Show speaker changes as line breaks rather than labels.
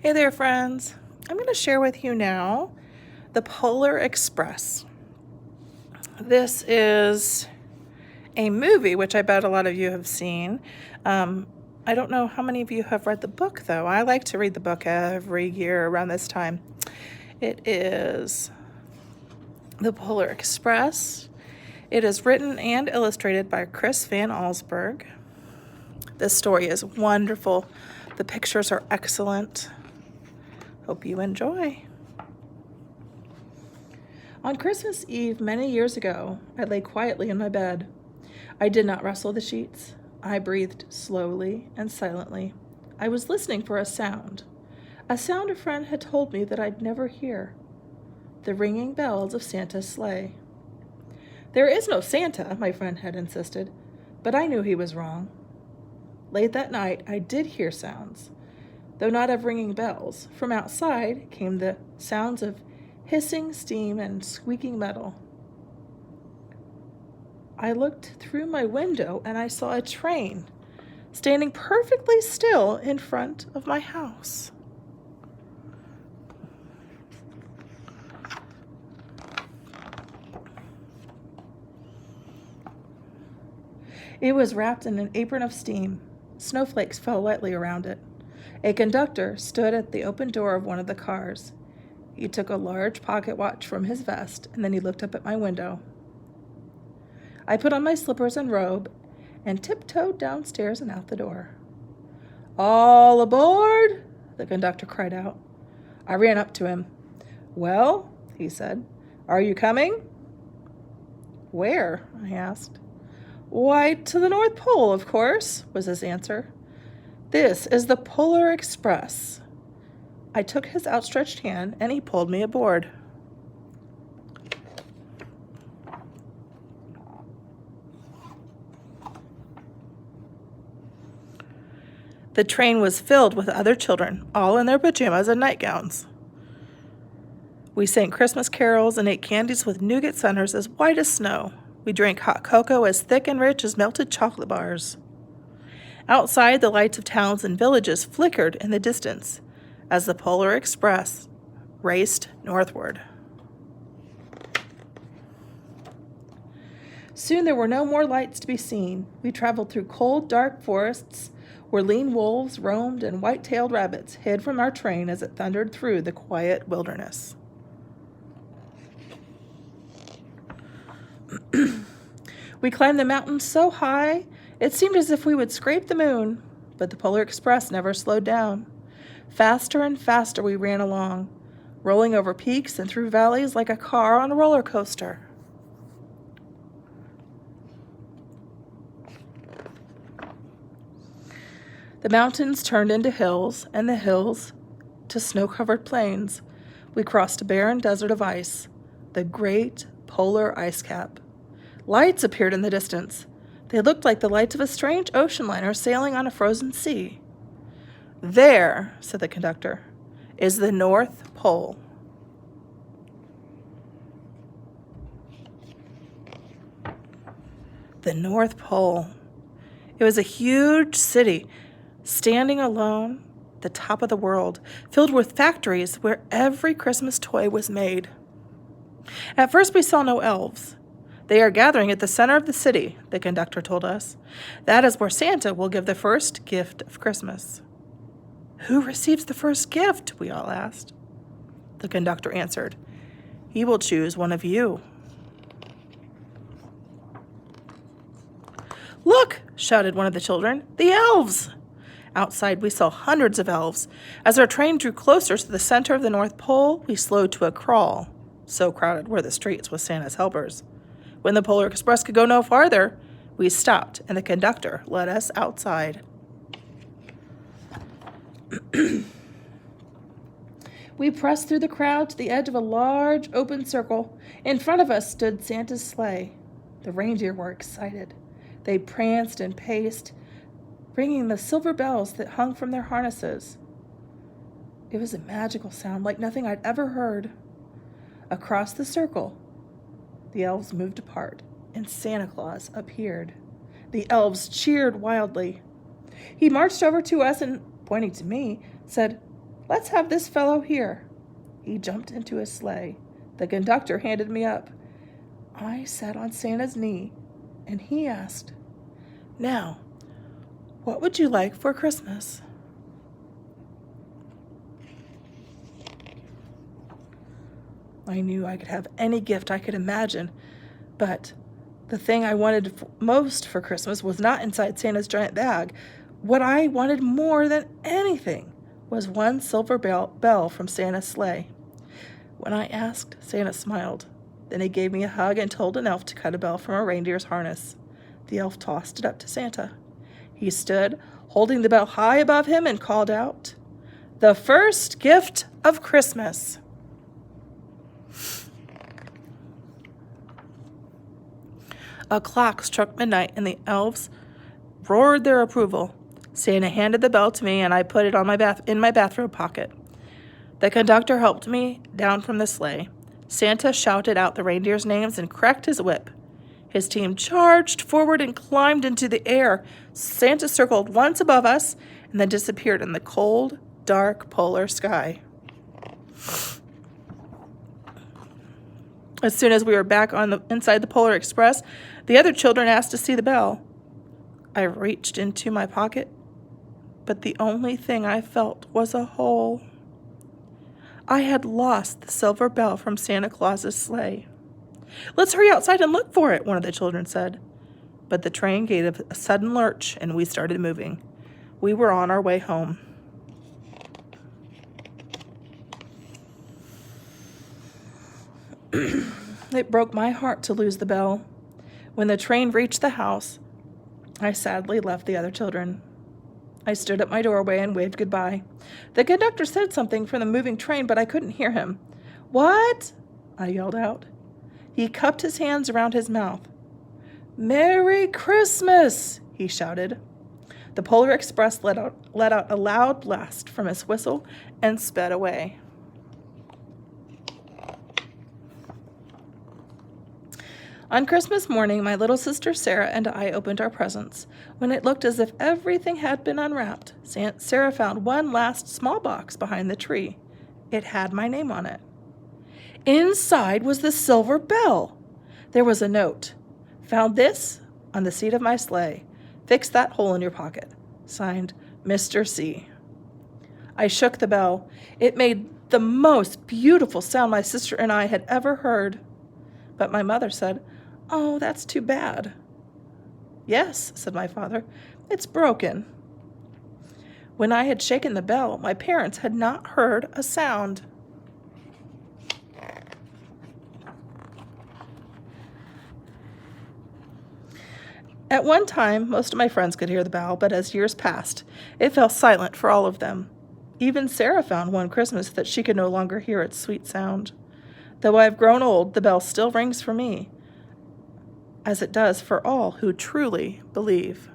Hey there, friends. I'm going to share with you now the Polar Express. This is a movie, which I bet a lot of you have seen. I don't know how many of you have read the book, though. I like to read the book every year around this time. It is The Polar Express. It is written and illustrated by Chris Van Allsburg. This story is wonderful. The pictures are excellent. Hope you enjoy. On Christmas Eve many years ago, I lay quietly in my bed. I did not rustle the sheets. I breathed slowly and silently. I was listening for a sound a friend had told me that I'd never hear. The ringing bells of Santa's sleigh. There is no Santa, my friend had insisted, but I knew he was wrong. Late that night, I did hear sounds. Though not of ringing bells, from outside came the sounds of hissing steam and squeaking metal. I looked through my window and I saw a train standing perfectly still in front of my house. It was wrapped in an apron of steam. Snowflakes fell lightly around it. A conductor stood at the open door of one of the cars. He took a large pocket watch from his vest, and then he looked up at my window. I put on my slippers and robe and tiptoed downstairs and out the door. "All aboard!" the conductor cried out. I ran up to him. "Well," he said, "are you coming?" "Where?" I asked. "Why, to the North Pole, of course," was his answer. "This is the Polar Express." I took his outstretched hand, and he pulled me aboard. The train was filled with other children, all in their pajamas and nightgowns. We sang Christmas carols and ate candies with nougat centers as white as snow. We drank hot cocoa as thick and rich as melted chocolate bars. Outside, the lights of towns and villages flickered in the distance as the Polar Express raced northward. Soon there were no more lights to be seen. We traveled through cold, dark forests where lean wolves roamed and white-tailed rabbits hid from our train as it thundered through the quiet wilderness. We climbed the mountains so high, it seemed as if we would scrape the moon, but the Polar Express never slowed down. Faster and faster we ran along, rolling over peaks and through valleys like a car on a roller coaster. The mountains turned into hills, and the hills to snow-covered plains. We crossed a barren desert of ice, the great polar ice cap. Lights appeared in the distance. They looked like the lights of a strange ocean liner sailing on a frozen sea. "There," said the conductor, "is the North Pole." The North Pole. It was a huge city, standing alone, the top of the world, filled with factories where every Christmas toy was made. At first we saw no elves. "They are gathering at the center of the city," the conductor told us. "That is where Santa will give the first gift of Christmas." "Who receives the first gift?" we all asked. The conductor answered, "He will choose one of you." "Look!" shouted one of the children. "The elves!" Outside, we saw hundreds of elves. As our train drew closer to the center of the North Pole, we slowed to a crawl. So crowded were the streets with Santa's helpers. When the Polar Express could go no farther, we stopped, and the conductor led us outside. We pressed through the crowd to the edge of a large open circle. In front of us stood Santa's sleigh. The reindeer were excited. They pranced and paced, ringing the silver bells that hung from their harnesses. It was a magical sound like nothing I'd ever heard. Across the circle, the elves moved apart, and Santa Claus appeared. The elves cheered wildly. He marched over to us and, pointing to me, said, Let's have this fellow here. He jumped into his sleigh. The conductor handed me up. I sat on Santa's knee, and he asked, "Now, what would you like for Christmas?" I knew I could have any gift I could imagine, but the thing I wanted most for Christmas was not inside Santa's giant bag. What I wanted more than anything was one silver bell from Santa's sleigh. When I asked, Santa smiled. Then he gave me a hug and told an elf to cut a bell from a reindeer's harness. The elf tossed it up to Santa. He stood, holding the bell high above him, and called out, "The first gift of Christmas." A clock struck midnight, and the elves roared their approval. Santa handed the bell to me, and I put it on in my bathrobe pocket. The conductor helped me down from the sleigh. Santa shouted out the reindeers' names and cracked his whip. His team charged forward and climbed into the air. Santa circled once above us and then disappeared in the cold, dark polar sky. As soon as we were back inside the Polar Express, the other children asked to see the bell. I reached into my pocket, but the only thing I felt was a hole. I had lost the silver bell from Santa Claus's sleigh. "Let's hurry outside and look for it," one of the children said. But the train gave a sudden lurch, and we started moving. We were on our way home. It broke my heart to lose the bell. When the train reached the house, I sadly left the other children. I stood at my doorway and waved goodbye. The conductor said something from the moving train, but I couldn't hear him. "What?" I yelled out. He cupped his hands around his mouth. "Merry Christmas!" he shouted. The Polar Express let out a loud blast from his whistle and sped away. On Christmas morning, my little sister Sarah and I opened our presents. When it looked as if everything had been unwrapped, Sarah found one last small box behind the tree. It had my name on it. Inside was the silver bell. There was a note. "Found this on the seat of my sleigh. Fix that hole in your pocket. Signed, Mr. C." I shook the bell. It made the most beautiful sound my sister and I had ever heard. But my mother said, "Oh, that's too bad." "Yes," said my father, "it's broken." When I had shaken the bell, my parents had not heard a sound. At one time, most of my friends could hear the bell, but as years passed, it fell silent for all of them. Even Sarah found one Christmas that she could no longer hear its sweet sound. Though I've grown old, the bell still rings for me, as it does for all who truly believe.